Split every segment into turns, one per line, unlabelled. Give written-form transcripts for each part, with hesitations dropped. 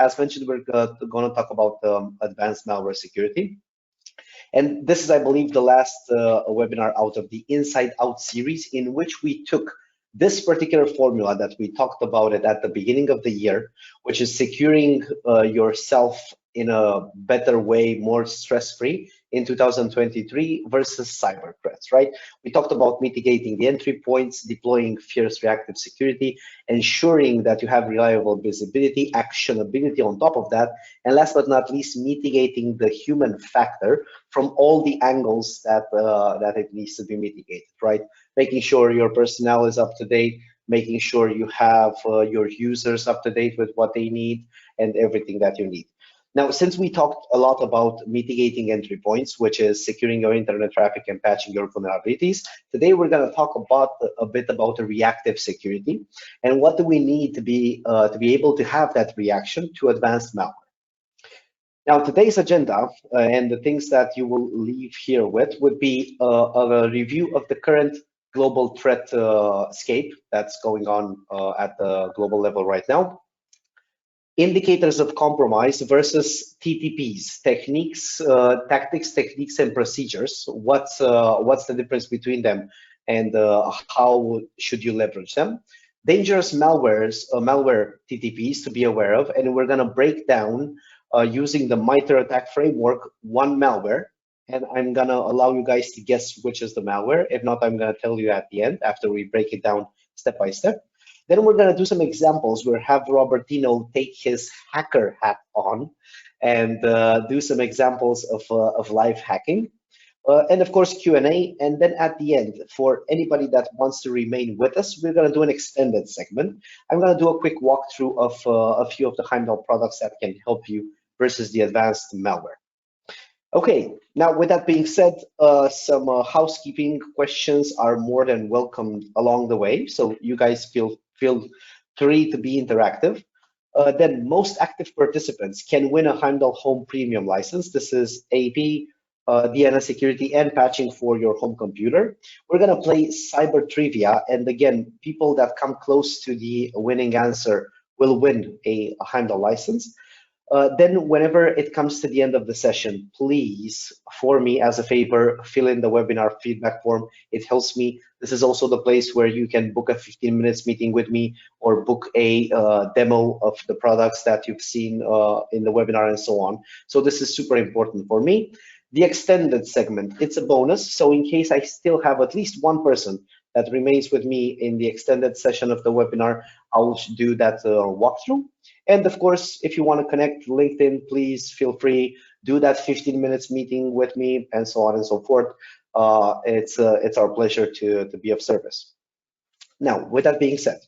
as mentioned, we're going to talk about advanced malware security. And this is, I believe, the last webinar out of the Inside Out series, in which we took this particular formula that we talked about it at the beginning of the year, which is securing yourself in a better way, more stress-free in 2023 versus cyber threats, right? We talked about mitigating the entry points, deploying fierce reactive security, ensuring that you have reliable visibility, actionability on top of that, and last but not least, mitigating the human factor from all the angles that that it needs to be mitigated, right? Making sure your personnel is up to date, making sure you have your users up to date with what they need and everything that you need. Now, since we talked a lot about mitigating entry points, which is securing your internet traffic and patching your vulnerabilities, today we're going to talk about a bit about the reactive security and what do we need to be able to have that reaction to advanced malware. Now, today's agenda and the things that you will leave here with would be a review of the current global threat scape that's going on at the global level right now. Indicators of compromise versus TTPs, tactics, techniques, and procedures. What's the difference between them, and how should you leverage them? Dangerous malware TTPs to be aware of, and we're gonna break down using the MITRE ATT&CK framework, one malware, and I'm gonna allow you guys to guess which is the malware. If not, I'm gonna tell you at the end after we break it down step by step. Then we're going to do some examples. We'll have Robertino take his hacker hat on and do some examples of live hacking. And of course, Q&A. And then at the end, for anybody that wants to remain with us, we're going to do an extended segment. I'm going to do a quick walkthrough of a few of the Heimdal products that can help you versus the advanced malware. Okay, now with that being said, some housekeeping questions are more than welcomed along the way. So you guys feel free to be interactive. Then most active participants can win a Heimdal Home Premium license. This is AP, DNS security, and patching for your home computer. We're gonna play cyber trivia, and again, people that come close to the winning answer will win a Heimdal license. Then whenever it comes to the end of the session, please, for me as a favor, fill in the webinar feedback form. It helps me. This is also the place where you can book a 15 minutes meeting with me or book a demo of the products that you've seen in the webinar and so on. So this is super important for me. The extended segment, it's a bonus. So in case I still have at least one person that remains with me in the extended session of the webinar, I'll do that walkthrough. And of course, if you want to connect LinkedIn, please feel free, do that 15 minutes meeting with me and so on and so forth. It's our pleasure to be of service. Now, with that being said,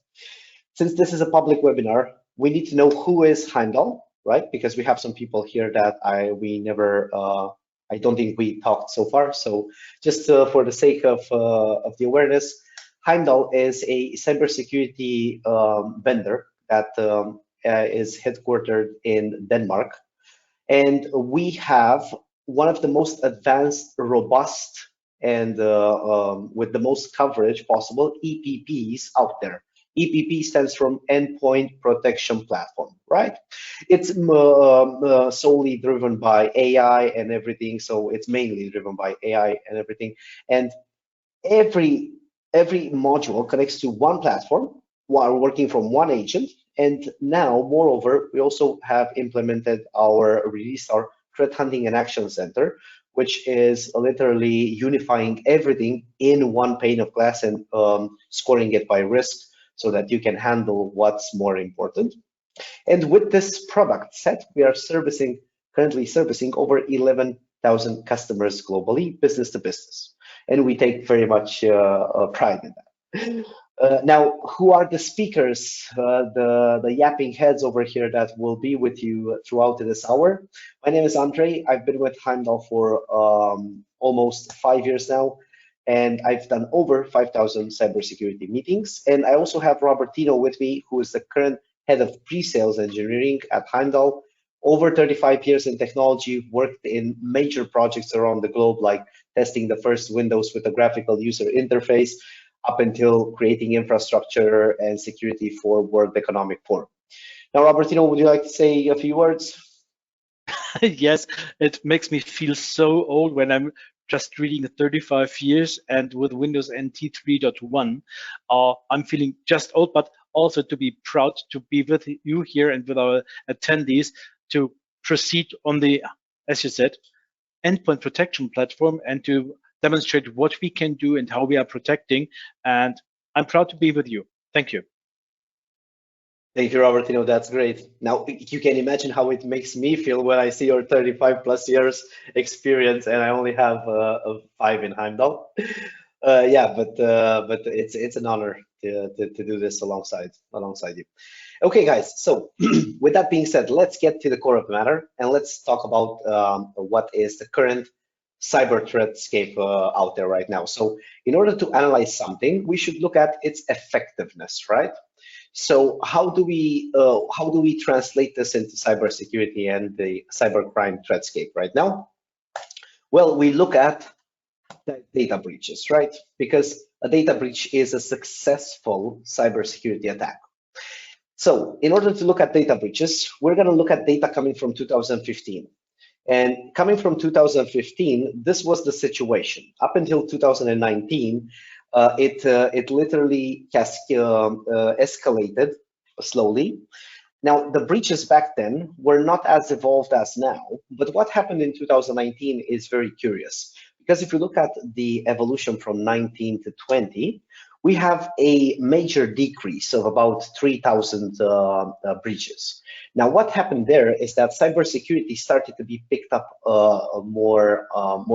since this is a public webinar, we need to know who is Heimdal, right? Because we have some people here that I don't think we talked so far. So just for the sake of the awareness, Heimdal is a cybersecurity vendor that is headquartered in Denmark. And we have one of the most advanced, robust, and with the most coverage possible EPPs out there. EPP stands from Endpoint Protection Platform, right? It's solely driven by AI and everything, so it's mainly driven by AI and everything. And every module connects to one platform while working from one agent. And now, moreover, we also have released our Threat Hunting and Action Center, which is literally unifying everything in one pane of glass and scoring it by risk, so that you can handle what's more important. And with this product set, we are currently servicing over 11,000 customers globally, business to business. And we take very much pride in that. Now, who are the speakers, the yapping heads over here that will be with you throughout this hour? My name is Andrei. I've been with Heimdal for almost 5 years now, and I've done over 5,000 cybersecurity meetings. And I also have Robertino with me, who is the current head of pre-sales engineering at Heimdal. Over 35 years in technology, worked in major projects around the globe, like testing the first Windows with a graphical user interface, up until creating infrastructure and security for World Economic Forum. Now, Robertino, would you like to say a few words?
Yes, it makes me feel so old when I'm just reading 35 years and with Windows NT 3.1. I'm feeling just old, but also to be proud to be with you here and with our attendees to proceed on the, as you said, endpoint protection platform and to demonstrate what we can do and how we are protecting. And I'm proud to be with you. Thank you.
Thank you, Robertino. That's great. Now, you can imagine how it makes me feel when I see your 35 plus years experience, and I only have 5 in Heimdal. Yeah, but it's an honor to do this alongside you. Okay, guys. So with that being said, let's get to the core of the matter, and let's talk about what is the current cyber threatscape out there right now. So in order to analyze something, we should look at its effectiveness, right? So how do we translate this into cybersecurity and the cybercrime threatscape right now? Well, we look at the data breaches, right? Because a data breach is a successful cybersecurity attack. So in order to look at data breaches, we're going to look at data coming from 2015. And coming from 2015, this was the situation. Up until 2019, it literally escalated slowly. Now, the breaches back then were not as evolved as now, but what happened in 2019 is very curious. Because if you look at the evolution from 19 to 20, we have a major decrease of about 3,000 breaches. Now, what happened there is that cybersecurity started to be picked up more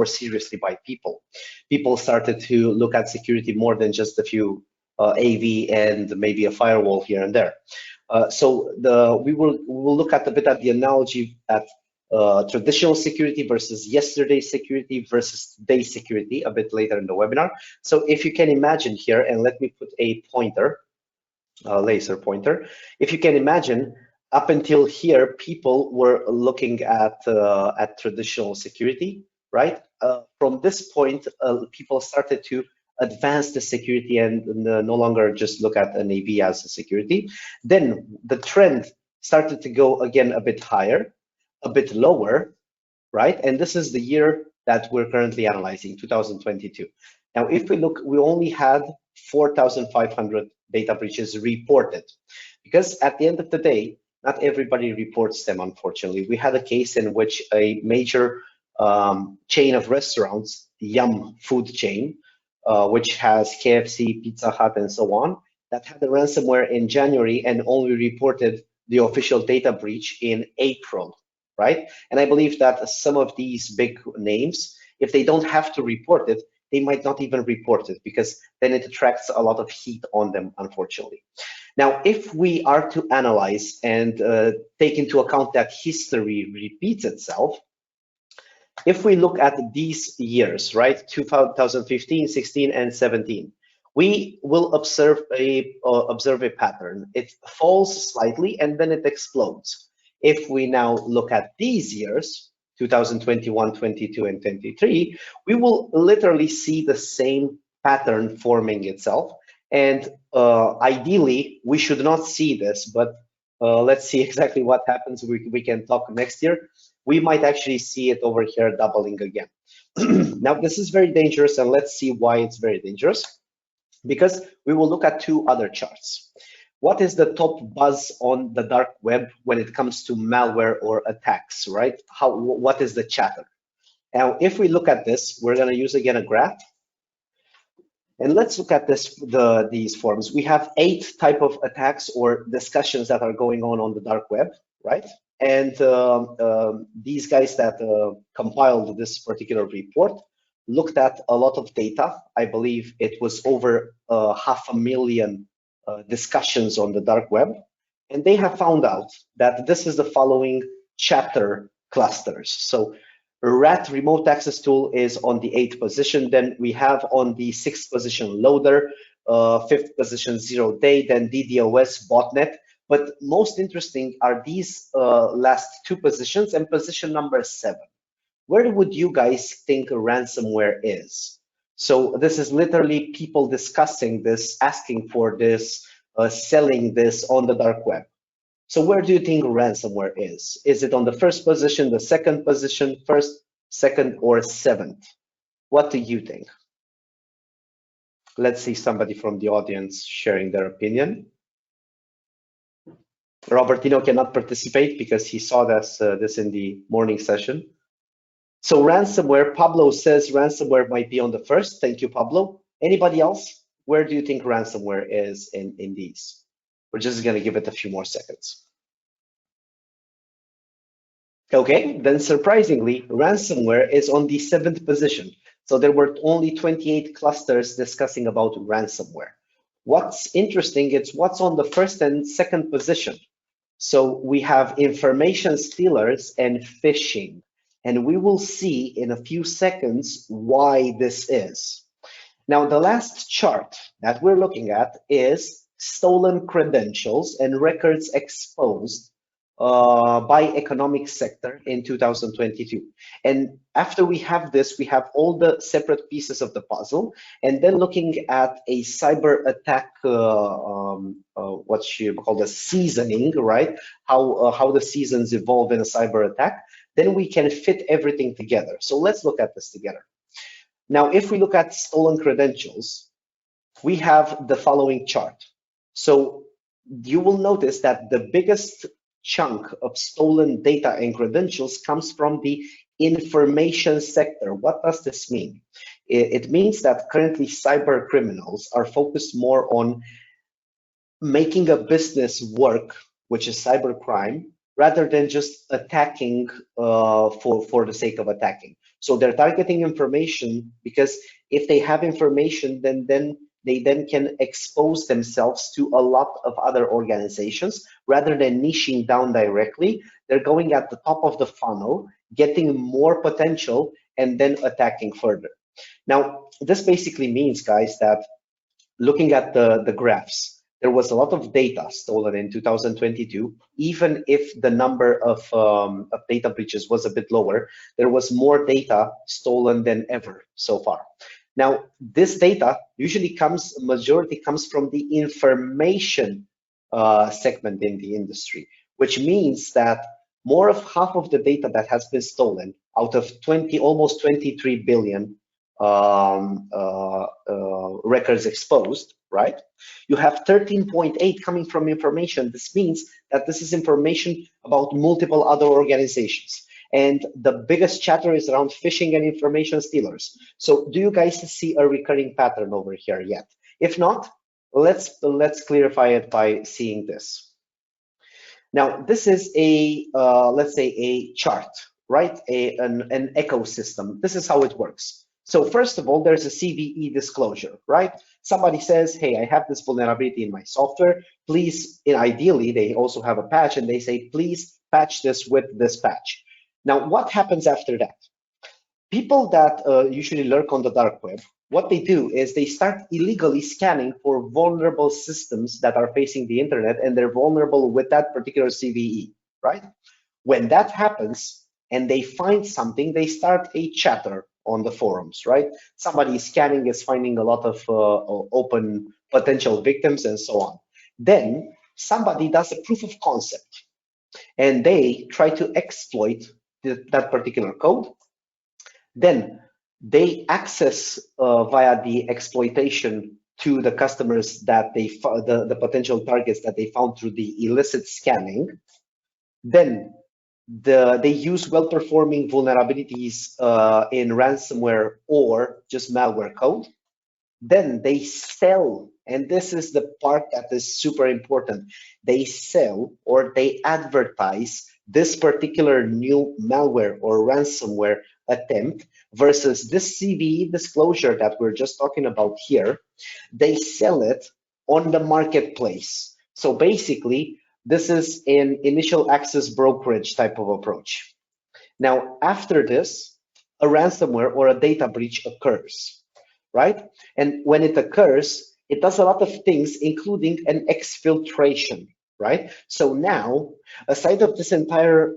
seriously by people. People started to look at security more than just a few AV and maybe a firewall here and there. So we will look at a bit at the analogy at traditional security versus yesterday's security versus today's security a bit later in the webinar. So if you can imagine here, and let me put a pointer, a laser pointer. If you can imagine, up until here, people were looking at traditional security, right? From this point, people started to advance the security and no longer just look at an AV as a security. Then the trend started to go again a bit higher, a bit lower, right? And this is the year that we're currently analyzing, 2022. Now, if we look, we only had 4,500 data breaches reported, because at the end of the day, not everybody reports them, unfortunately. We had a case in which a major chain of restaurants, Yum food chain, which has KFC, Pizza Hut, and so on, that had a ransomware in January and only reported the official data breach in April, right? And I believe that some of these big names, if they don't have to report it, they might not even report it, because then it attracts a lot of heat on them, unfortunately. Now, if we are to analyze and take into account that history repeats itself, if we look at these years, right, 2015, 16, and 17, we will observe a pattern. It falls slightly and then it explodes. If we now look at these years, 2021, 22, and 23, we will literally see the same pattern forming itself. And ideally, we should not see this, but let's see exactly what happens. We can talk next year. We might actually see it over here doubling again. Now, this is very dangerous, and let's see why it's very dangerous. Because we will look at two other charts. What is the top buzz on the dark web when it comes to malware or attacks, right? What is the chatter? Now, if we look at this, we're going to use again a graph. And let's look at these forms. We have 8 type of attacks or discussions that are going on the dark web, right? And these guys that compiled this particular report looked at a lot of data. I believe it was over 500,000 discussions on the dark web. And they have found out that this is the following chatter clusters. So RAT remote access tool is on the 8th position. Then we have on the 6th position loader, 5th position 0-day, then DDoS botnet. But most interesting are these last 2 positions and position number 7. Where would you guys think ransomware is? So this is literally people discussing this, asking for this, selling this on the dark web. So where do you think ransomware is? Is it on the first position, the second position, first, second, or seventh? What do you think? Let's see somebody from the audience sharing their opinion. Robertino cannot participate because he saw this in the morning session. So ransomware, Pablo says ransomware might be on the first. Thank you, Pablo. Anybody else? Where do you think ransomware is in these? We're just going to give it a few more seconds. Okay, then surprisingly, ransomware is on the seventh position. So there were only 28 clusters discussing about ransomware. What's interesting, it's what's on the first and second position. So we have information stealers and phishing. And we will see in a few seconds why this is. Now, the last chart that we're looking at is stolen credentials and records exposed by economic sector in 2022. And after we have this, we have all the separate pieces of the puzzle, and then looking at a cyber attack, what you call the seasoning, right? How the seasons evolve in a cyber attack, then we can fit everything together. So let's look at this together. Now, if we look at stolen credentials, we have the following chart. So you will notice that the biggest chunk of stolen data and credentials comes from the information sector. What does this mean? It means that currently cyber criminals are focused more on making a business work, which is cybercrime, rather than just attacking for the sake of attacking. So they're targeting information because if they have information, then they can expose themselves to a lot of other organizations rather than niching down directly. They're going at the top of the funnel, getting more potential, and then attacking further. Now, this basically means, guys, that looking at the graphs, there was a lot of data stolen in 2022. Even if the number of data breaches was a bit lower, there was more data stolen than ever so far. Now, this data usually majority comes from the information segment in the industry, which means that more of half of the data that has been stolen out of almost 23 billion records exposed, right? You have 13.8 coming from information. This means that this is information about multiple other organizations. And the biggest chatter is around phishing and information stealers. So do you guys see a recurring pattern over here yet? If not, let's clarify it by seeing this. Now, this is a, let's say a chart, right? An ecosystem. This is how it works. So first of all, there's a CVE disclosure, right? Somebody says, hey, I have this vulnerability in my software. Please, ideally, they also have a patch and they say, please patch this with this patch. Now, what happens after that? People that usually lurk on the dark web, what they do is they start illegally scanning for vulnerable systems that are facing the internet, and they're vulnerable with that particular CVE, right? When that happens and they find something, they start a chatter on the forums, right? Somebody scanning is finding a lot of open potential victims and so on. Then somebody does a proof of concept and they try to exploit that particular code. Then they access via the exploitation to the customers that the potential targets that they found through the illicit scanning. Then they use well-performing vulnerabilities in ransomware or just malware code. Then they sell, and this is the part that is super important. They sell or they advertise this particular new malware or ransomware attempt versus this CVE disclosure that we're just talking about here. They sell it on the marketplace. So basically, this is an initial access brokerage type of approach. Now, after this, a ransomware or a data breach occurs, right? And when it occurs, it does a lot of things, including an exfiltration, right? So now, aside of this entire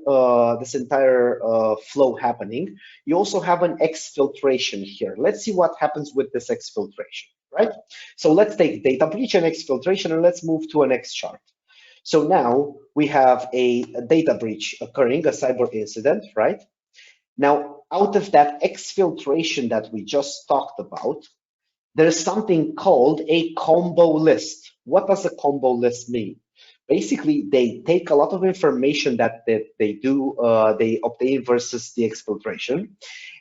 flow happening, you also have an exfiltration here. Let's see what happens with this exfiltration, right? So let's take data breach and exfiltration, and let's move to a next chart. So now we have a data breach occurring, a cyber incident, right? Now, out of that exfiltration that we just talked about, there's something called a combo list. What does a combo list mean? Basically, they take a lot of information that they obtain versus the exfiltration,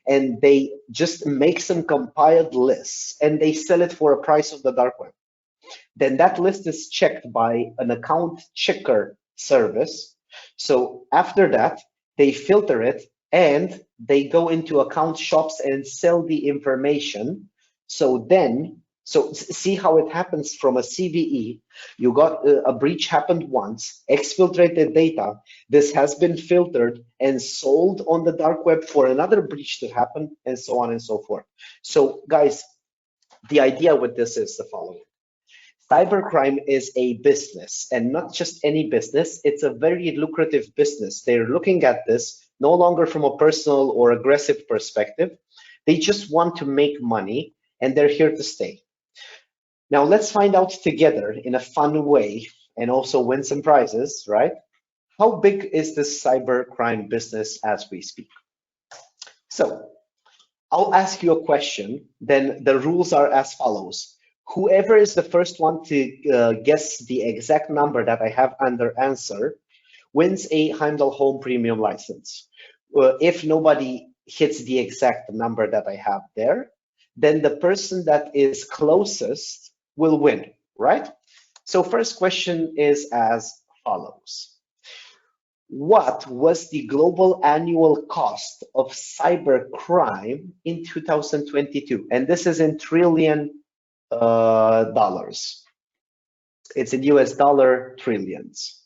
and they just make some compiled lists, and they sell it for a price on the dark web. Then that list is checked by an account checker service. So after that, they filter it and they go into account shops and sell the information. So see how it happens from a CVE. You got a breach happened once, exfiltrated data. This has been filtered and sold on the dark web for another breach to happen, and so on and so forth. So guys, the idea with this is the following. Cybercrime is a business, and not just any business, it's a very lucrative business. They're looking at this no longer from a personal or aggressive perspective. They just want to make money, and they're here to stay. Now let's find out together in a fun way and also win some prizes, right? How big is this cybercrime business as we speak? So I'll ask you a question, then the rules are as follows. Whoever is the first one to guess the exact number that I have under answer wins a Heimdal Home Premium license. If nobody hits the exact number that I have there, then the person that is closest will win, right? So first question is as follows. What was the global annual cost of cybercrime in 2022? And this is in trillion dollars. It's in US dollar trillions.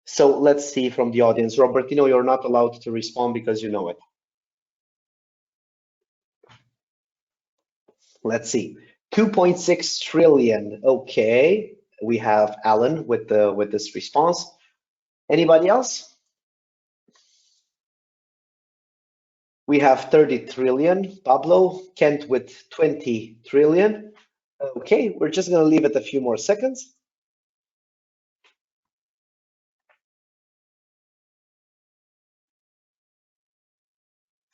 So let's see from the audience. Robertino, you're not allowed to respond because you know it. Let's see. 2.6 trillion. Okay, we have Alan with this response. Anybody else? We have 30 trillion. Pablo, Kent with 20 trillion. Okay, we're just going to leave it a few more seconds.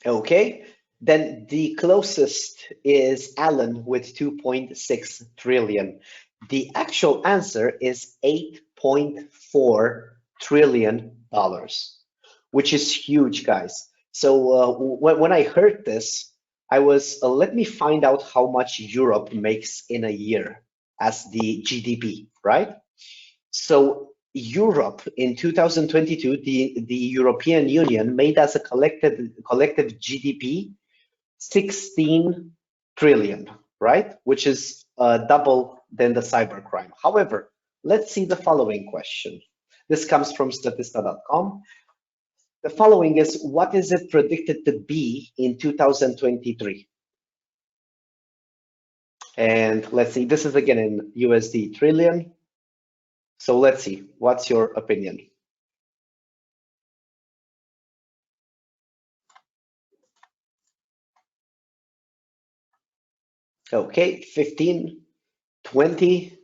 Okay, then the closest is Alan with 2.6 trillion. The actual answer is $8.4 trillion, which is huge, guys. So when I heard this, I was, let me find out how much Europe makes in a year as the GDP, right? So Europe in 2022, the European Union made as a collective GDP 16 trillion, right? Which is double than the cybercrime. However, let's see the following question. This comes from statista.com. The following is, what is it predicted to be in 2023? And let's see, this is again in USD trillion. So let's see, what's your opinion? Okay, 15, 20,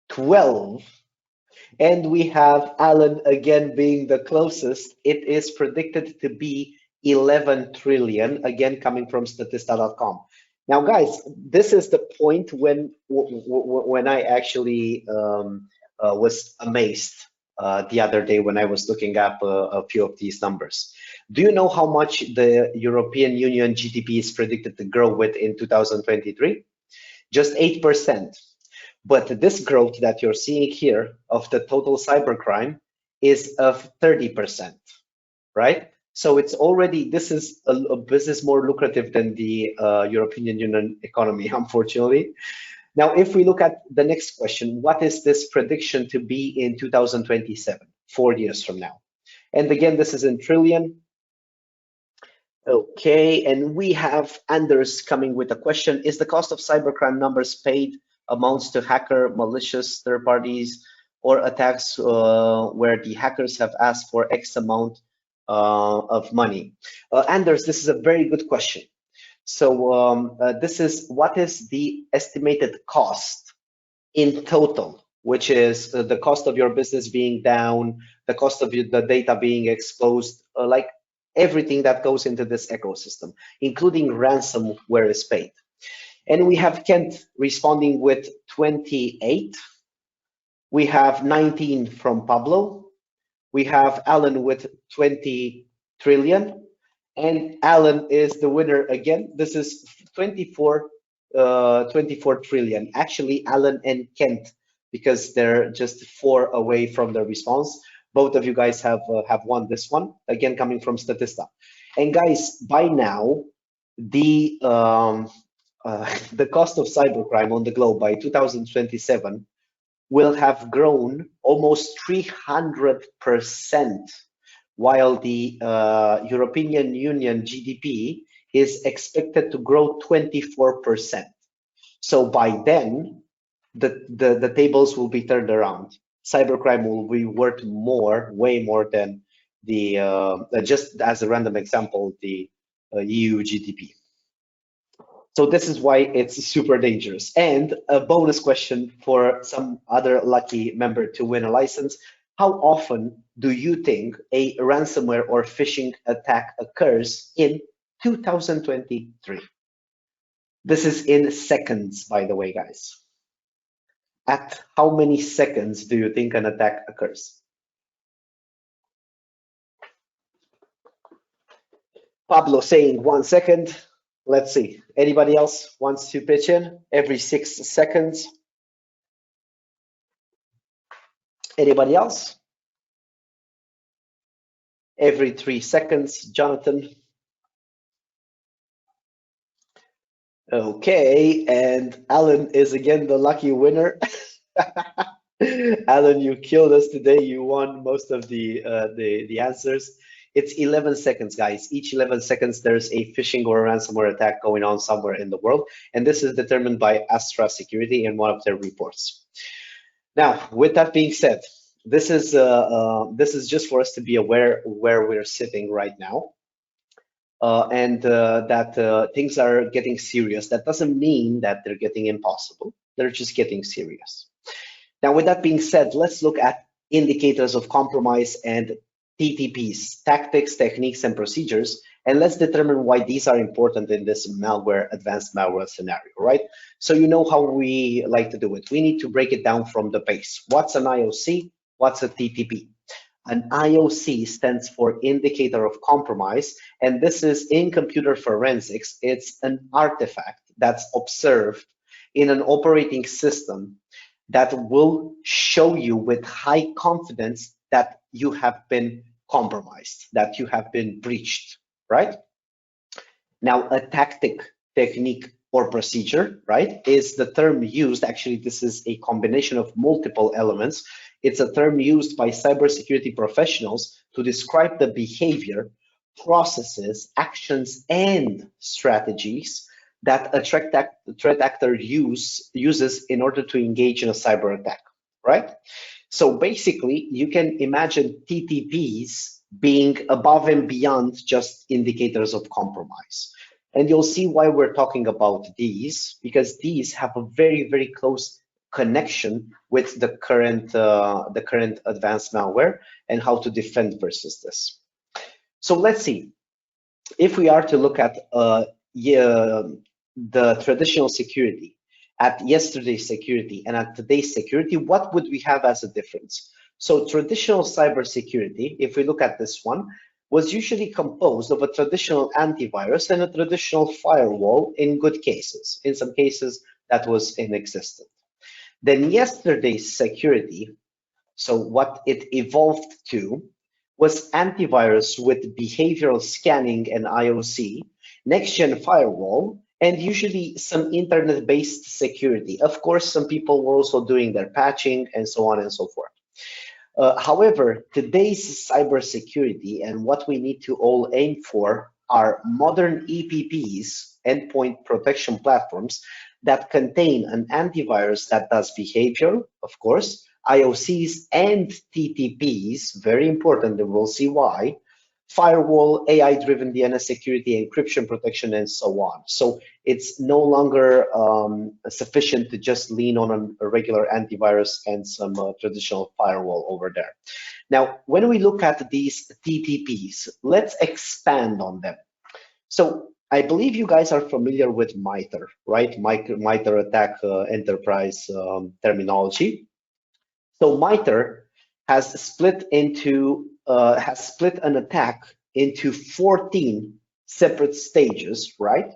12. And we have Alan again being the closest. It is predicted to be 11 trillion, again coming from statista.com. Now, guys, this is the point when I actually was amazed the other day when I was looking up a few of these numbers. Do you know how much the European Union GDP is predicted to grow with in 2023? Just 8%. But this growth that you're seeing here of the total cybercrime is of 30%, right? So it's already, this is a business more lucrative than the European Union economy, unfortunately. Now, if we look at the next question, what is this prediction to be in 2027, 4 years from now? And again, this is in trillion. Okay, and we have Anders coming with a question. Is the cost of cybercrime numbers paid amounts to hacker, malicious third parties, or attacks where the hackers have asked for X amount of money? Anders, this is a very good question. So this is, what is the estimated cost in total, which is the cost of your business being down, the cost of the data being exposed, like everything that goes into this ecosystem, including ransomware is paid. And we have Kent responding with 28. We have 19 from Pablo. We have Alan with 20 trillion. And Alan is the winner again. This is 24 trillion. Actually, Alan and Kent, because they're just 4 away from the response. Both of you guys have won this one, again coming from Statista. And guys, by now, the cost of cybercrime on the globe by 2027 will have grown almost 300%, while the European Union GDP is expected to grow 24%. So by then, the tables will be turned around. Cybercrime will be worth more, way more than the, just as a random example, the EU GDP. So this is why it's super dangerous. And a bonus question for some other lucky member to win a license. How often do you think a ransomware or phishing attack occurs in 2023? This is in seconds, by the way, guys. At how many seconds do you think an attack occurs? Pablo saying 1 second. Let's see. Anybody else wants to pitch in? Every 6 seconds. Anybody else? Every 3 seconds. Jonathan. Okay, and Alan is again the lucky winner. Alan, you killed us today. You won most of the answers. It's 11 seconds, guys. Each 11 seconds, there's a phishing or a ransomware attack going on somewhere in the world. And this is determined by Astra Security in one of their reports. Now, with that being said, this is just for us to be aware where we're sitting right now. That things are getting serious. That doesn't mean that they're getting impossible. They're just getting serious. Now, with that being said, let's look at indicators of compromise and TTPs, tactics, techniques, and procedures, and let's determine why these are important in this malware, advanced malware scenario, right? So you know how we like to do it. We need to break it down from the base. What's an IOC? What's a TTP? An IOC stands for indicator of compromise, and this is in computer forensics. It's an artifact that's observed in an operating system that will show you with high confidence that you have been compromised, that you have been breached, right? Now, a tactic, technique, or procedure, right, is the term used. Actually, this is a combination of multiple elements. It's a term used by cybersecurity professionals to describe the behavior, processes, actions, and strategies that a threat actor uses in order to engage in a cyber attack, right? So basically, you can imagine TTPs being above and beyond just indicators of compromise. And you'll see why we're talking about these, because these have a very, very close connection with the current advanced malware and how to defend versus this. So let's see. If we are to look at the traditional security, at yesterday's security and at today's security, what would we have as a difference? So traditional cybersecurity, if we look at this one, was usually composed of a traditional antivirus and a traditional firewall in good cases. In some cases, that was inexistent. Then yesterday's security, so what it evolved to, was antivirus with behavioral scanning and IOC, next-gen firewall, and usually some internet-based security. Of course, some people were also doing their patching and so on and so forth. However, today's cybersecurity and what we need to all aim for are modern EPPs, endpoint protection platforms, that contain an antivirus that does behavior, of course, IOCs and TTPs, very important, and we'll see why, firewall, AI-driven DNS security, encryption protection, and so on. So it's no longer sufficient to just lean on a regular antivirus and some traditional firewall over there. Now, when we look at these TTPs, let's expand on them. So I believe you guys are familiar with MITRE, right? MITRE ATT&CK Enterprise terminology. So MITRE has split an attack into 14 separate stages, right?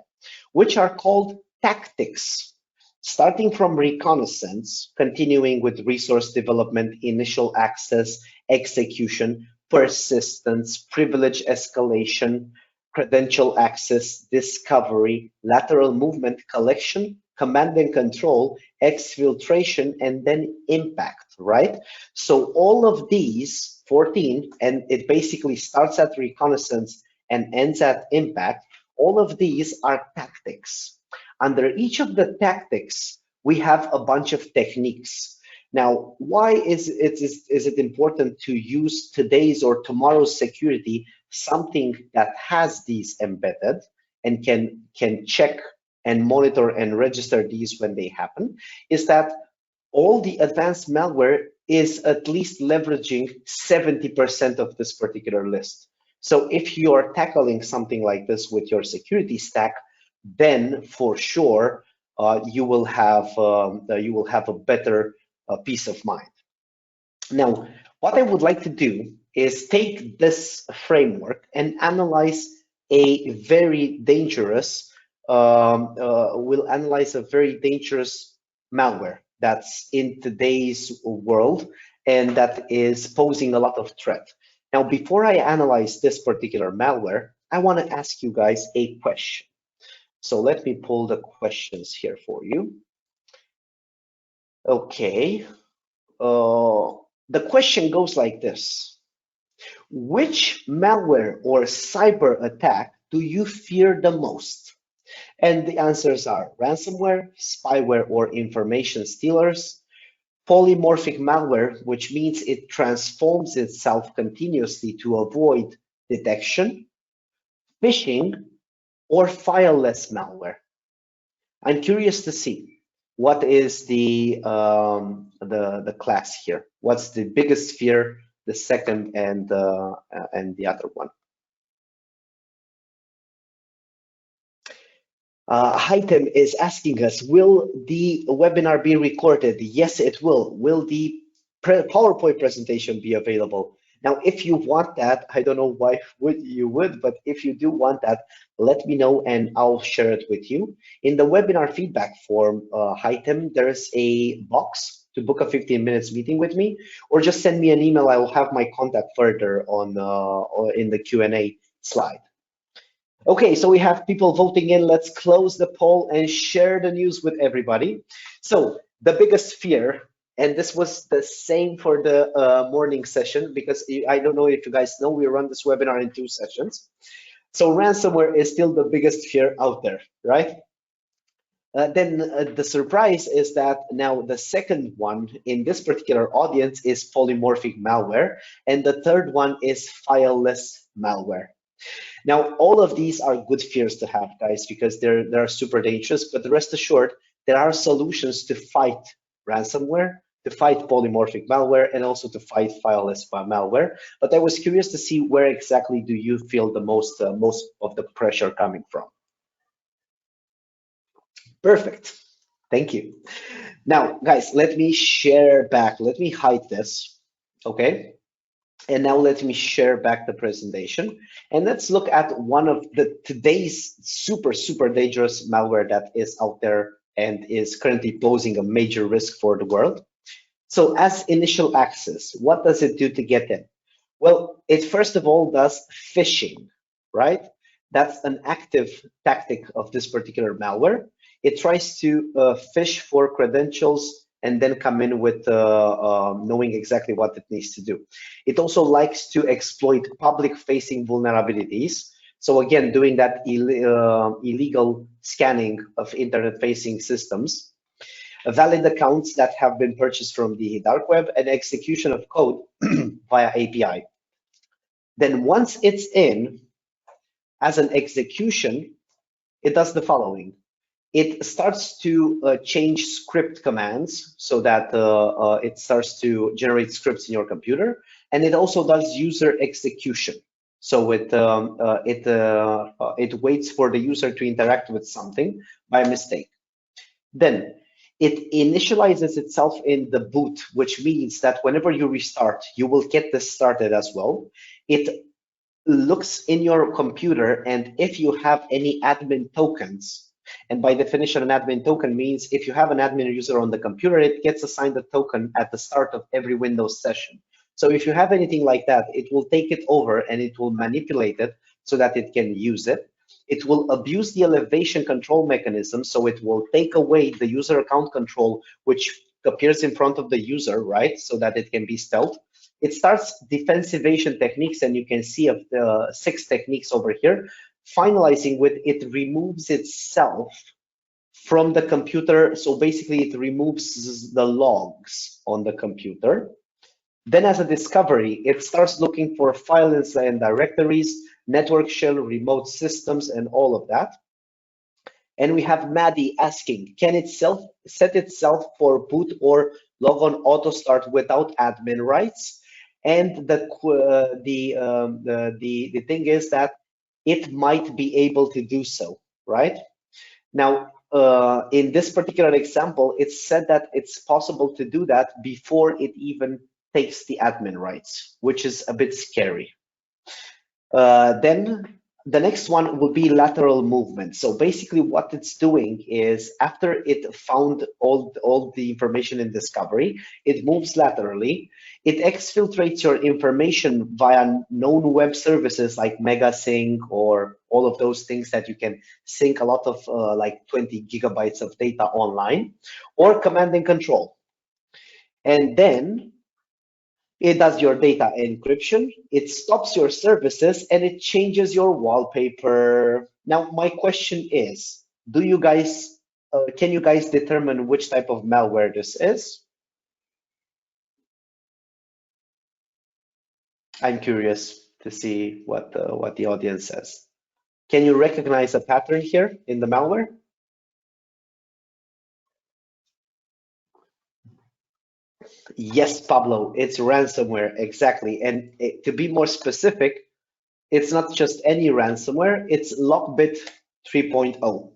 Which are called tactics, starting from reconnaissance, continuing with resource development, initial access, execution, persistence, privilege escalation, credential access, discovery, lateral movement, collection, command and control, exfiltration, and then impact, right? So all of these 14, and it basically starts at reconnaissance and ends at impact, all of these are tactics. Under each of the tactics, we have a bunch of techniques. Now, why is it important to use today's or tomorrow's security, something that has these embedded and can check and monitor and register these when they happen, is that all the advanced malware is at least leveraging 70% of this particular list. So if you are tackling something like this with your security stack, then for sure you will have a better peace of mind. Now, what I would like to do is take this framework and analyze a very dangerous malware that's in today's world and that is posing a lot of threat. Now, before I analyze this particular malware, I want to ask you guys a question. So let me pull the questions here for you. Okay. The question goes like this. Which malware or cyber attack do you fear the most? And the answers are ransomware, spyware or information stealers, polymorphic malware, which means it transforms itself continuously to avoid detection, phishing, or fileless malware. I'm curious to see what is the class here. What's the biggest fear, the second, and the other one? Haitem is asking us, will the webinar be recorded? Yes, it will. Will the PowerPoint presentation be available? Now, if you want that, I don't know why you would, but if you do want that, let me know and I'll share it with you. In the webinar feedback form, Haitem, there's a box to book a 15 minutes meeting with me, or just send me an email. I will have my contact further on or in the Q&A slide. Okay, so we have people voting in. Let's close the poll and share the news with everybody. So the biggest fear, and this was the same for the morning session, because I don't know if you guys know, we run this webinar in 2 sessions. So ransomware is still the biggest fear out there, right? Then the surprise is that now the second one in this particular audience is polymorphic malware, and the third one is fileless malware. Now, all of these are good fears to have, guys, because they're super dangerous, but rest assured, there are solutions to fight ransomware, to fight polymorphic malware, and also to fight fileless malware. But I was curious to see where exactly do you feel the most of the pressure coming from? Perfect. Thank you. Now, guys, let me share back. Let me hide this, okay? And now let me share back the presentation. And let's look at one of today's super dangerous malware that is out there and is currently posing a major risk for the world. So as initial access, what does it do to get in? Well, it first of all does phishing, right? That's an active tactic of this particular malware. It tries to fish for credentials and then come in with knowing exactly what it needs to do. It also likes to exploit public-facing vulnerabilities. So again, doing that illegal scanning of internet-facing systems, valid accounts that have been purchased from the dark web, and execution of code via API. Then once it's in, as an execution, it does the following. It starts to change script commands so that it starts to generate scripts in your computer, and it also does user execution. So it waits for the user to interact with something by mistake. Then it initializes itself in the boot, which means that whenever you restart, you will get this started as well. It looks in your computer, and if you have any admin tokens, and by definition, an admin token means if you have an admin user on the computer, it gets assigned a token at the start of every Windows session. So if you have anything like that, it will take it over and it will manipulate it so that it can use it. It will abuse the elevation control mechanism, so it will take away the user account control, which appears in front of the user, right? So that it can be stealth. It starts defensivation techniques, and you can see of the 6 techniques over here, finalizing with it removes itself from the computer. So basically it removes the logs on the computer. Then as a discovery, it starts looking for files and directories, network shell, remote systems, and all of that. And we have Maddie asking, can it set itself for boot or log on auto start without admin rights? And the thing is that it might be able to do so, right? Now, in this particular example, it's said that it's possible to do that before it even takes the admin rights, which is a bit scary. Then the next one will be lateral movement. So basically what it's doing is after it found all the information in discovery, it moves laterally. It exfiltrates your information via known web services like MegaSync or all of those things that you can sync a lot of like 20 gigabytes of data online, or command and control. And then it does your data encryption, it stops your services, and it changes your wallpaper. Now, my question is, do you guys, can you guys determine which type of malware this is? I'm curious to see what the audience says. Can you recognize a pattern here in the malware? Yes, Pablo, it's ransomware, exactly. And to be more specific, it's not just any ransomware, it's LockBit 3.0.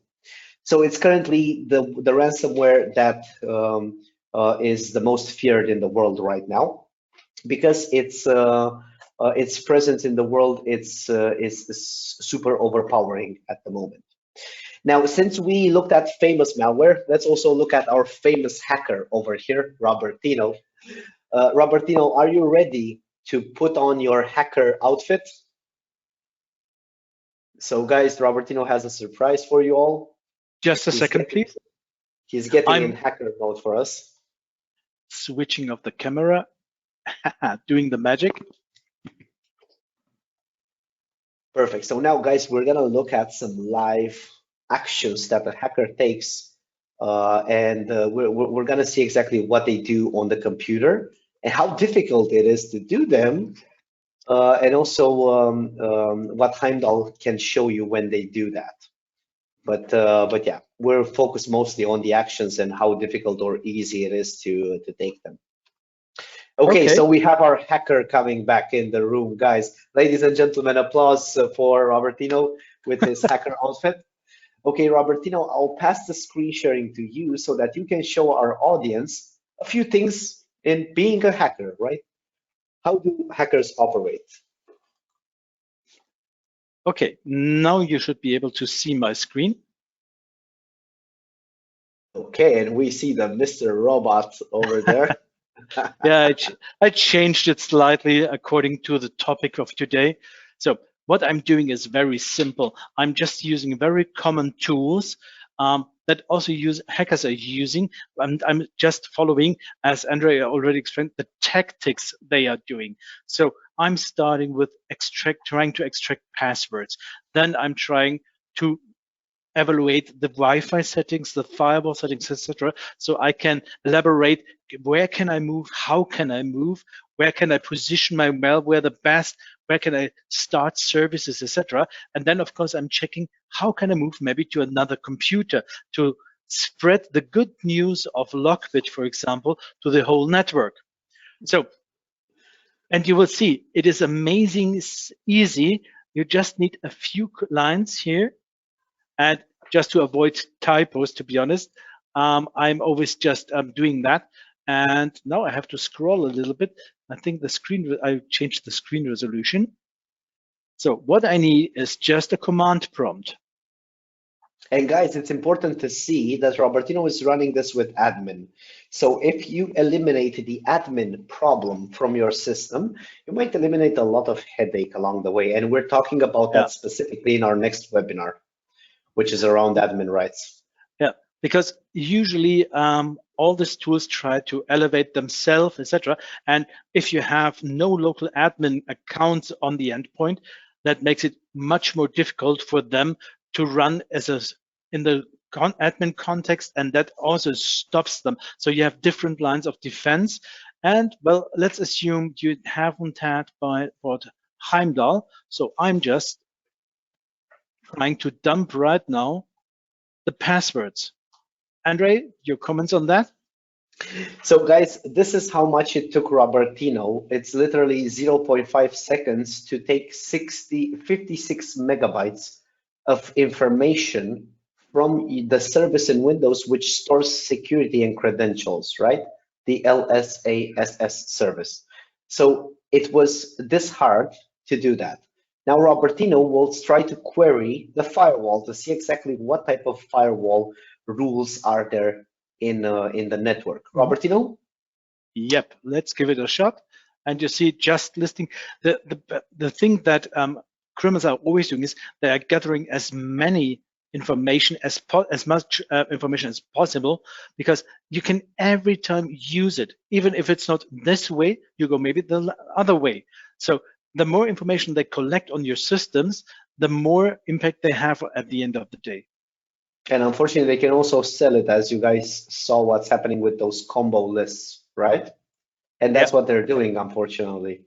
So it's currently the ransomware that is the most feared in the world right now, because its presence in the world is super overpowering at the moment. Now, since we looked at famous malware, let's also look at our famous hacker over here, Robertino. Robertino, are you ready to put on your hacker outfit? So guys, Robertino has a surprise for you all.
Just a second, please.
He's getting in hacker mode for us.
Switching off the camera, doing the magic.
Perfect. So now, guys, we're gonna look at some live actions that a hacker takes, and we're gonna see exactly what they do on the computer and how difficult it is to do them, and also what Heimdal can show you when they do that. But yeah, we're focused mostly on the actions and how difficult or easy it is to take them. Okay, so we have our hacker coming back in the room, guys. Ladies and gentlemen, applause for Robertino with his hacker outfit. Okay, Robertino, I'll pass the screen sharing to you so that you can show our audience a few things in being a hacker, right? How do hackers operate?
Okay, now you should be able to see my screen.
Okay, and we see the Mr. Robot over there.
Yeah, I changed it slightly according to the topic of today. So what I'm doing is very simple. I'm just using very common tools that also hackers are using. I'm just following, as Andrei already explained, the tactics they are doing. So I'm starting with trying to extract passwords. Then I'm trying to evaluate the Wi-Fi settings, the firewall settings, etc. So I can elaborate where can I move, how can I move, where can I position my malware the best, where can I start services, etc. And then, of course, I'm checking how can I move maybe to another computer to spread the good news of LockBit, for example, to the whole network. So, and you will see it is amazing, easy. You just need a few lines here, and just to avoid typos, to be honest, I'm always just doing that. And now I have to scroll a little bit. I think the screen, I changed the screen resolution. So what I need is just a command prompt.
And guys, it's important to see that Robertino is running this with admin. So if you eliminate the admin problem from your system, you might eliminate a lot of headache along the way. And we're talking about that specifically in our next webinar, which is around admin rights.
Yeah, because usually all these tools try to elevate themselves, etc. And if you have no local admin accounts on the endpoint, that makes it much more difficult for them to run in the admin context, and that also stops them. So you have different lines of defense. And well, let's assume you haven't had bought Heimdal. So I'm just trying to dump right now the passwords. Andrei, your comments on that?
So guys, this is how much it took Robertino. It's literally 0.5 seconds to take 56 megabytes of information from the service in Windows, which stores security and credentials, right? The LSASS service. So it was this hard to do that. Now Robertino will try to query the firewall to see exactly what type of firewall rules are there in the network. Robertino?
Yep, let's give it a shot. And you see, just listing the thing that criminals are always doing is they are gathering as many information as much information as possible, because you can every time use it. Even if it's not this way, you go maybe the other way. So the more information they collect on your systems, the more impact they have at the end of the day.
And unfortunately, they can also sell it, as you guys saw what's happening with those combo lists, right? And that's what they're doing, unfortunately.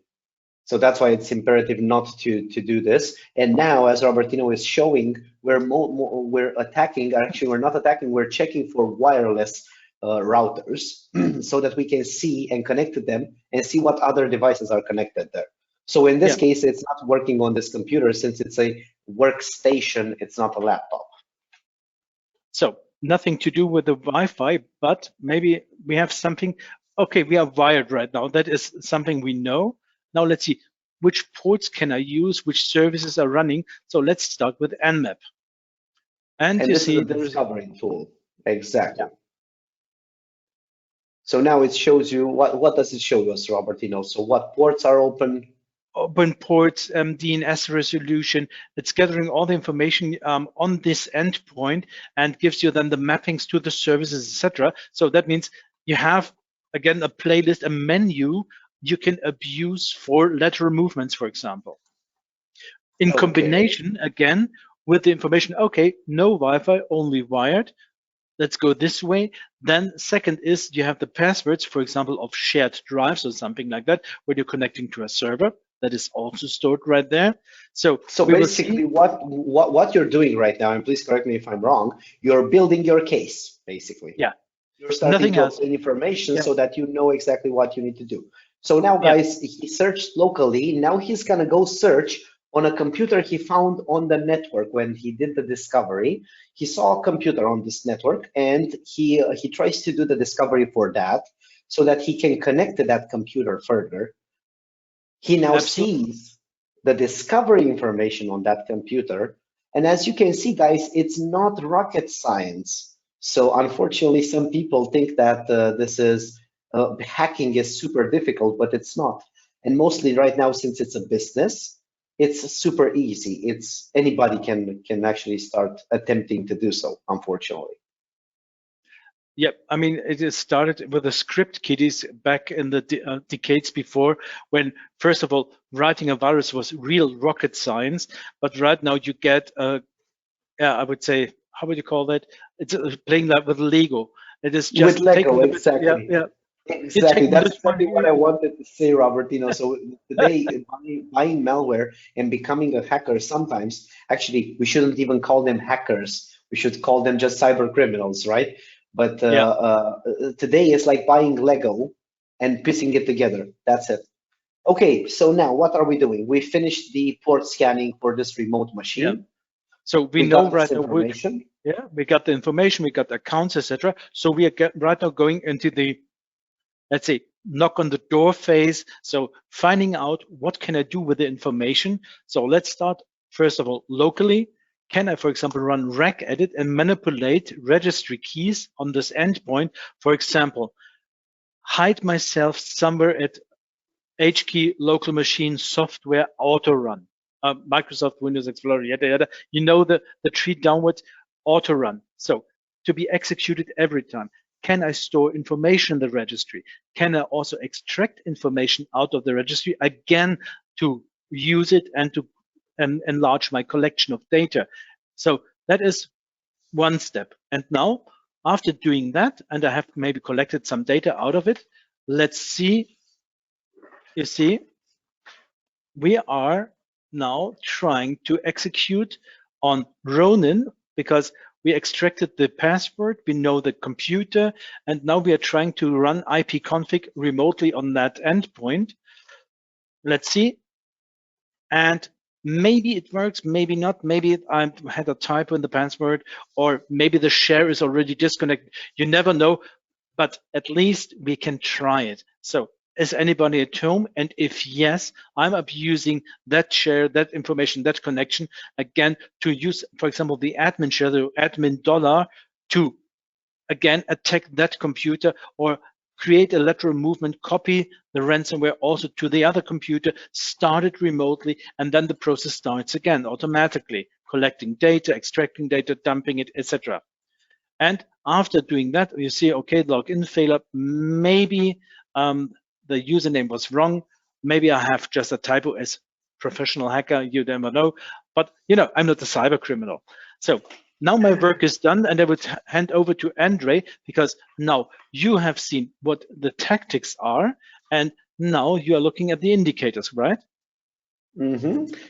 So that's why it's imperative not to do this. And now, as Robertino is showing, we're attacking, actually we're not attacking, we're checking for wireless routers so that we can see and connect to them and see what other devices are connected there. So in this case, it's not working on this computer since it's a workstation, it's not a laptop.
So nothing to do with the Wi-Fi, but maybe we have something. Okay, we are wired right now. That is something we know. Now let's see which ports can I use, which services are running. So let's start with nmap. And you
this
see
is a discovering tool. Exactly. So now it shows you what does it show us, Robertino? So what ports are open?
Open ports, DNS resolution. It's gathering all the information on this endpoint and gives you then the mappings to the services, etc. So that means you have, again, a playlist, a menu you can abuse for lateral movements, for example. In combination, again, with the information, okay, no Wi-Fi, only wired. Let's go this way. Then second is you have the passwords, for example, of shared drives or something like that, where you're connecting to a server. That is also stored right there. So
basically what you're doing right now, and please correct me if I'm wrong, you're building your case, basically.
Yeah.
You're starting to obtain information so that you know exactly what you need to do. So now, guys, he searched locally. Now he's going to go search on a computer he found on the network when he did the discovery. He saw a computer on this network, and he tries to do the discovery for that so that he can connect to that computer further. He now sees the discovery information on that computer. And as you can see, guys, it's not rocket science. So unfortunately, some people think that this is hacking is super difficult, but it's not. And mostly right now, since it's a business, it's super easy. It's anybody can actually start attempting to do so, unfortunately.
Yep, I mean, it started with the script kiddies back in the decades before, when, first of all, writing a virus was real rocket science. But right now you get, I would say, how would you call that? It's playing that with Lego. It is just
with Lego, exactly.
Yeah.
Exactly. That's exactly what I wanted to say, Robertino. So today, buying malware and becoming a hacker, sometimes actually we shouldn't even call them hackers. We should call them just cyber criminals, right? But
Yeah.
today it's like buying Lego and piecing it together. That's it. Okay, so now what are we doing? We finished the port scanning for this remote
Yeah.
machine.
So we
We
know
got this
right now,
information.
we got the information, we got accounts, etc. So we are right now going into the, let's say, knock on the door phase. So finding out what can I do with the information. So let's start first of all locally. Can I, for example, run rec edit and manipulate registry keys on this endpoint? For example, hide myself somewhere at HKey local machine software auto run, Microsoft Windows Explorer, yada yada. You know the tree downwards, auto run. So to be executed every time. Can I store information in the registry? Can I also extract information out of the registry again to use it and to enlarge my collection of data? So that is one step. And now, after doing that, and I have maybe collected some data out of it, let's see. You see, we are now trying to execute on Ronin because we extracted the password, we know the computer, and now we are trying to run ipconfig remotely on that endpoint. Let's see. And maybe it works, maybe not. Maybe I had a typo in the password, or maybe the share is already disconnected. You never know, but at least we can try it. So is anybody at home? And if yes, I'm abusing that share, that information, that connection, again, to use, for example, the admin share, the admin dollar, to again attack that computer, or create a lateral movement, copy the ransomware also to the other computer, start it remotely, and then the process starts again automatically, collecting data, extracting data, dumping it, etc. And after doing that, you see, okay, login failure, maybe the username was wrong. Maybe I have just a typo as professional hacker, you never know. But I'm not a cyber criminal. So now my work is done, and I would hand over to Andrei, because now you have seen what the tactics are, and now you are looking at the indicators, right?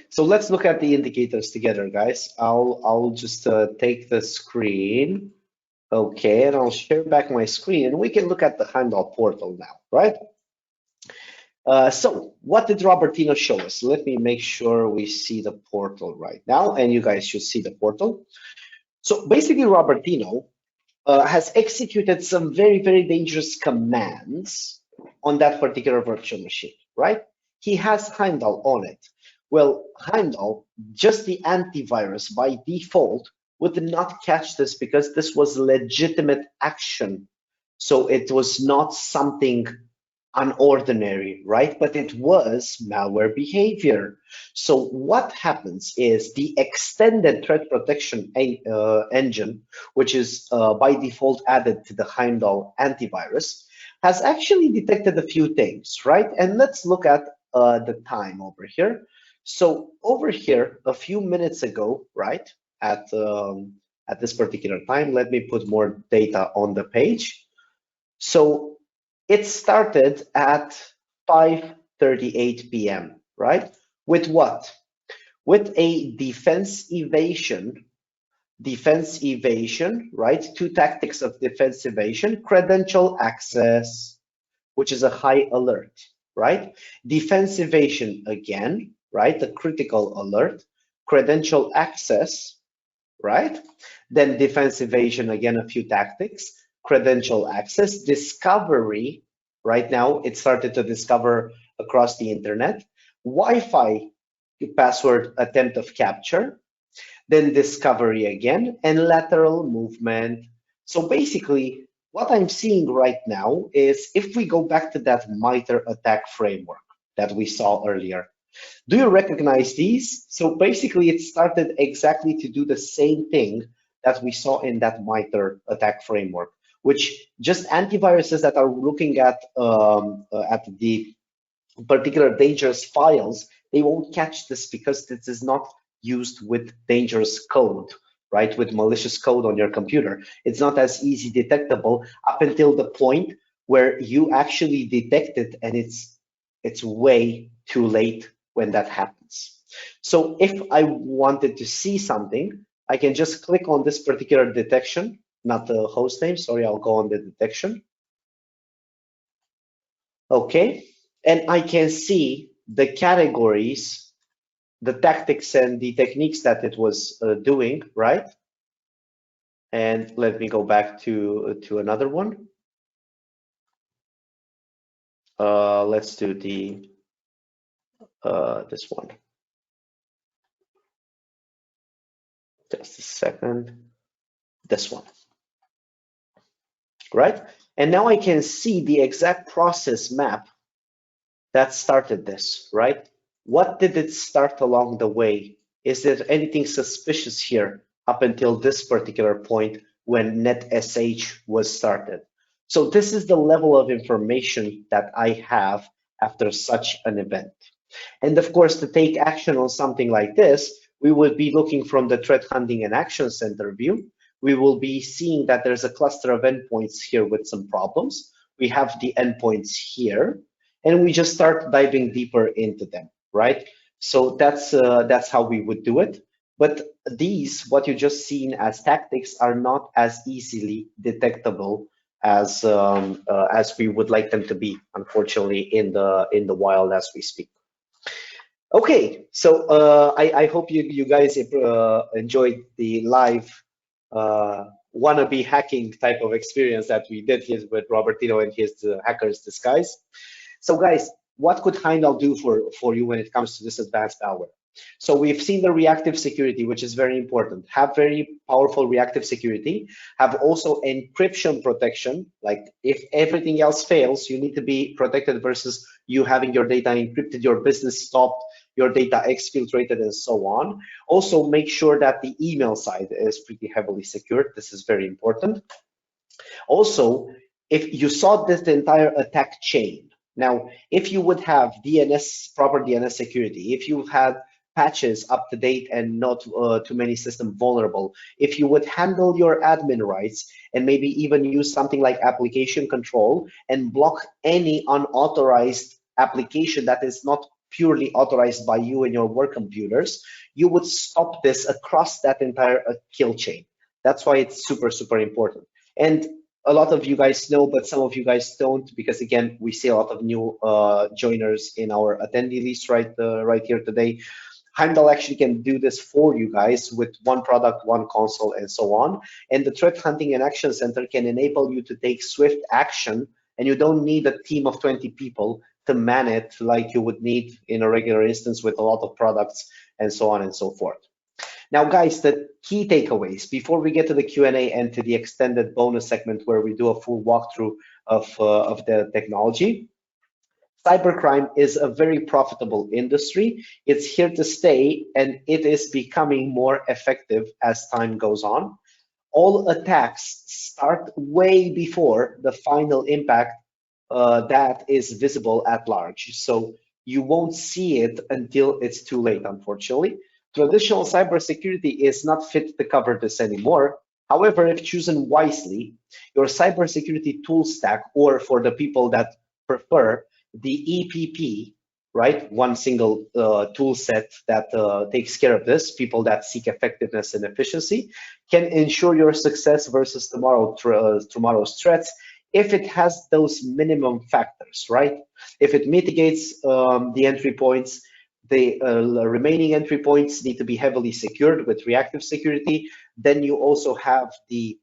So let's look at the indicators together, guys. I'll just take the screen. Okay, and I'll share back my screen, and we can look at the Heimdal portal now, right? So what did Robertino show us? Let me make sure we see the portal right now, and you guys should see the portal. So basically, Robertino has executed some very, very dangerous commands on that particular virtual machine, right? He has Heimdal on it. Well, Heimdal, just the antivirus by default, would not catch this because this was legitimate action. So it was not something unordinary, right? But it was malware behavior. So what happens is the extended threat protection engine, which is by default added to the Heimdal antivirus, has actually detected a few things, right? And let's look at the time over here. So over here, a few minutes ago, right, at this particular time, let me put more data on the page. So it started at 5:38 p.m., right? With what? With a defense evasion, right? Two tactics of defense evasion: credential access, which is a high alert, right? Defense evasion again, right? The critical alert, credential access, right? Then defense evasion, again, a few tactics, credential access, discovery. Right now, it started to discover across the internet, Wi-Fi password attempt of capture, then discovery again, and lateral movement. So basically, what I'm seeing right now is, if we go back to that MITRE attack framework that we saw earlier, do you recognize these? So basically, it started exactly to do the same thing that we saw in that MITRE attack framework, which just antiviruses that are looking at the particular dangerous files, they won't catch this because this is not used with dangerous code, right? With malicious code on your computer. It's not as easy detectable up until the point where you actually detect it and it's way too late when that happens. So if I wanted to see something, I can just click on this particular detection, not the host name, sorry, I'll go on the detection. Okay, and I can see the categories, the tactics and the techniques that it was doing, right? And let me go back to another one. Let's do the this one. Just a second. This one, right? And now I can see the exact process map that started this, right? What did it start along the way? Is there anything suspicious here up until this particular point when NetSH was started? So this is the level of information that I have after such an event. And of course, to take action on something like this, we would be looking from the threat hunting and action center view. We will be seeing that there's a cluster of endpoints here with some problems. We have the endpoints here, and we just start diving deeper into them, right? So that's how we would do it. But these, what you just seen as tactics, are not as easily detectable as we would like them to be, unfortunately, in the wild as we speak. Okay, so I hope you guys enjoyed the live wannabe hacking type of experience that we did here with Robertino and his Hacker's Disguise. So guys, what could Heimdal do for you when it comes to this advanced malware? So we've seen the reactive security, which is very important. Have very powerful reactive security. Have also encryption protection. Like if everything else fails, you need to be protected versus you having your data encrypted, your business stopped, your data exfiltrated, and so on. Also, make sure that the email side is pretty heavily secured. This is very important. Also, if you saw this the entire attack chain. Now, if you would have DNS, proper DNS security, if you had patches up to date and not too many systems vulnerable, if you would handle your admin rights and maybe even use something like application control and block any unauthorized application that is not purely authorized by you and your work computers, you would stop this across that entire kill chain. That's why it's super, super important. And a lot of you guys know, but some of you guys don't, because again, we see a lot of new joiners in our attendee list right here today. Heimdal actually can do this for you guys with one product, one console, and so on. And the Threat Hunting and Action Center can enable you to take swift action, and you don't need a team of 20 people to man it like you would need in a regular instance with a lot of products and so on and so forth. Now, guys, the key takeaways before we get to the Q&A and to the extended bonus segment where we do a full walkthrough of the technology. Cybercrime is a very profitable industry. It's here to stay, and it is becoming more effective as time goes on. All attacks start way before the final impact that is visible at large. So you won't see it until it's too late, unfortunately. Traditional cybersecurity is not fit to cover this anymore. However, if chosen wisely, your cybersecurity tool stack, or for the people that prefer the EPP, right? One single tool set that takes care of this, people that seek effectiveness and efficiency, can ensure your success versus tomorrow's threats if it has those minimum factors, right? If it mitigates the entry points, the remaining entry points need to be heavily secured with reactive security. Then you also have the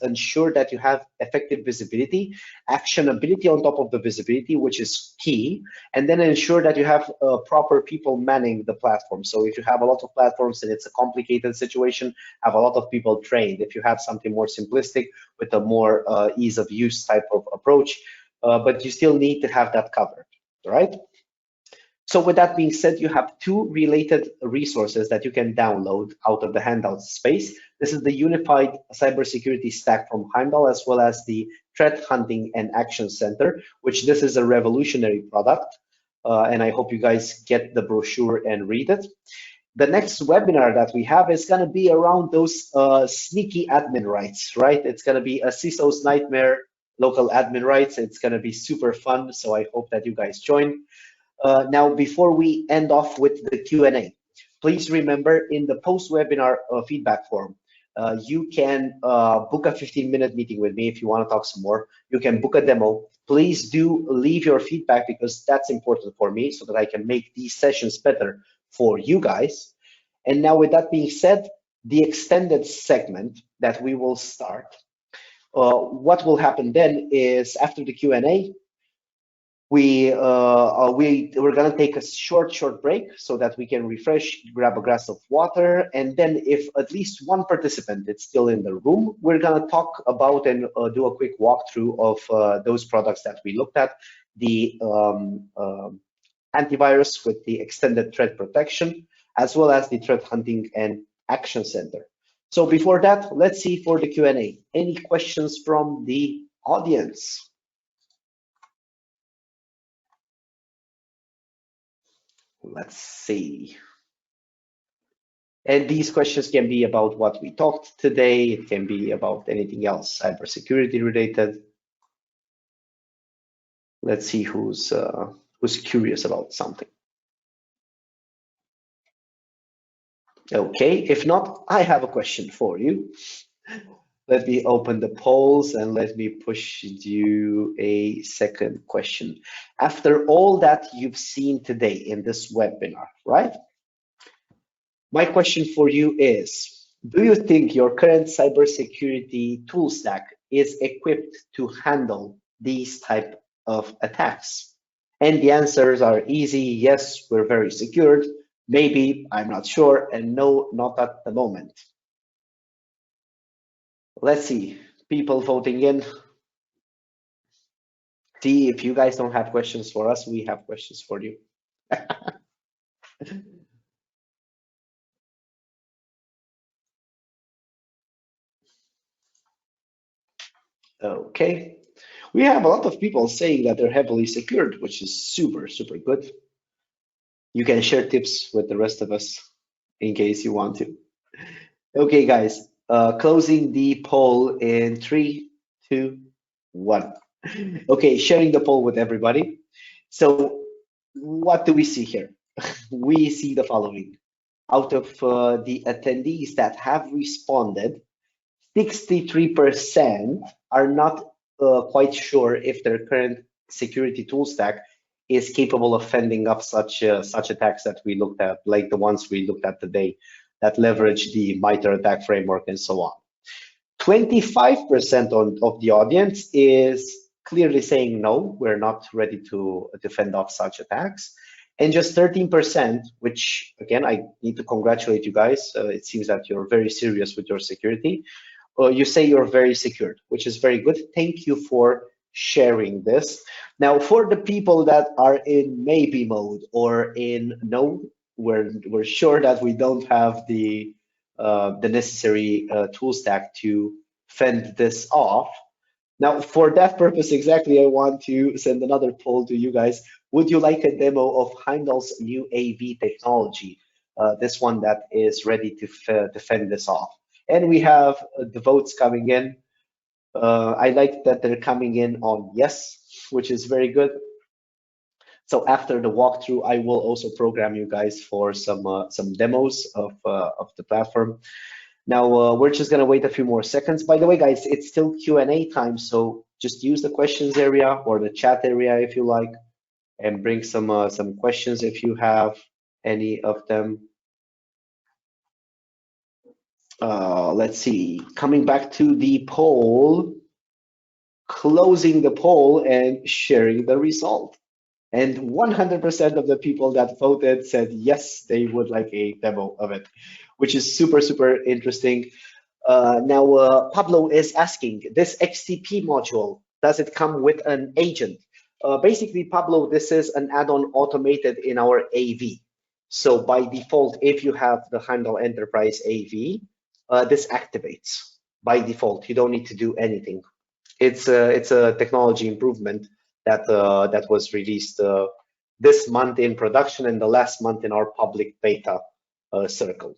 ensure that you have effective visibility, actionability on top of the visibility, which is key, and then ensure that you have proper people manning the platform. So if you have a lot of platforms and it's a complicated situation, have a lot of people trained. If you have something more simplistic with a more ease of use type of approach, but you still need to have that covered, right? So with that being said, you have two related resources that you can download out of the handout space. This is the Unified Cybersecurity Stack from Heimdal, as well as the Threat Hunting and Action Center, which this is a revolutionary product. And I hope you guys get the brochure and read it. The next webinar that we have is going to be around those sneaky admin rights, right? It's going to be a CISO's nightmare local admin rights. It's going to be super fun, so I hope that you guys join. Now, before we end off with the Q&A, please remember in the post-webinar feedback form, you can book a 15-minute meeting with me if you want to talk some more. You can book a demo. Please do leave your feedback because that's important for me so that I can make these sessions better for you guys. And now with that being said, the extended segment that we will start, what will happen then is after the Q&A, we're going to take a short break so that we can refresh, grab a glass of water, and then if at least one participant is still in the room, we're going to talk about and do a quick walkthrough of those products that we looked at, the antivirus with the extended threat protection, as well as the threat hunting and action center. So before that, let's see for the Q&A. Any questions from the audience? Let's see. And these questions can be about what we talked today. It can be about anything else, cybersecurity related. Let's see who's curious about something. Okay, if not, I have a question for you. Let me open the polls and let me push you a second question. After all that you've seen today in this webinar, right? My question for you is, do you think your current cybersecurity tool stack is equipped to handle these type of attacks? And the answers are easy, yes, we're very secured, maybe, I'm not sure, and no, not at the moment. Let's see, people voting in. See, if you guys don't have questions for us, we have questions for you. Okay, we have a lot of people saying that they're heavily secured, which is super, super good. You can share tips with the rest of us in case you want to. Okay, guys, closing the poll in 3, 2, 1. Okay, sharing the poll with everybody. So what do we see here? We see the following. Out of the attendees that have responded, 63% are not quite sure if their current security tool stack is capable of fending off such attacks that we looked at, like the ones we looked at today, that leverage the MITRE attack framework and so on. 25% of the audience is clearly saying no, we're not ready to fend off such attacks. And just 13%, which again, I need to congratulate you guys. It seems that you're very serious with your security. You say you're very secured, which is very good. Thank you for sharing this. Now, for the people that are in maybe mode or in no, we're sure that we don't have the necessary tool stack to fend this off. Now, for that purpose exactly, I want to send another poll to you guys. Would you like a demo of Heimdal's new AV technology? This one that is ready to fend this off. And we have the votes coming in. I like that they're coming in on yes, which is very good. So after the walkthrough, I will also program you guys for some demos of the platform. Now we're just gonna wait a few more seconds. By the way, guys, it's still Q&A time, so just use the questions area or the chat area if you like, and bring some questions if you have any of them. Let's see, coming back to the poll, closing the poll and sharing the result. And 100% of the people that voted said yes, they would like a demo of it, which is super, super interesting. Now, Pablo is asking, this XTP module, does it come with an agent? Basically, Pablo, this is an add-on automated in our AV. So by default, if you have the Heimdal Enterprise AV, this activates by default. You don't need to do anything. It's a technology improvement that was released this month in production and the last month in our public beta circle.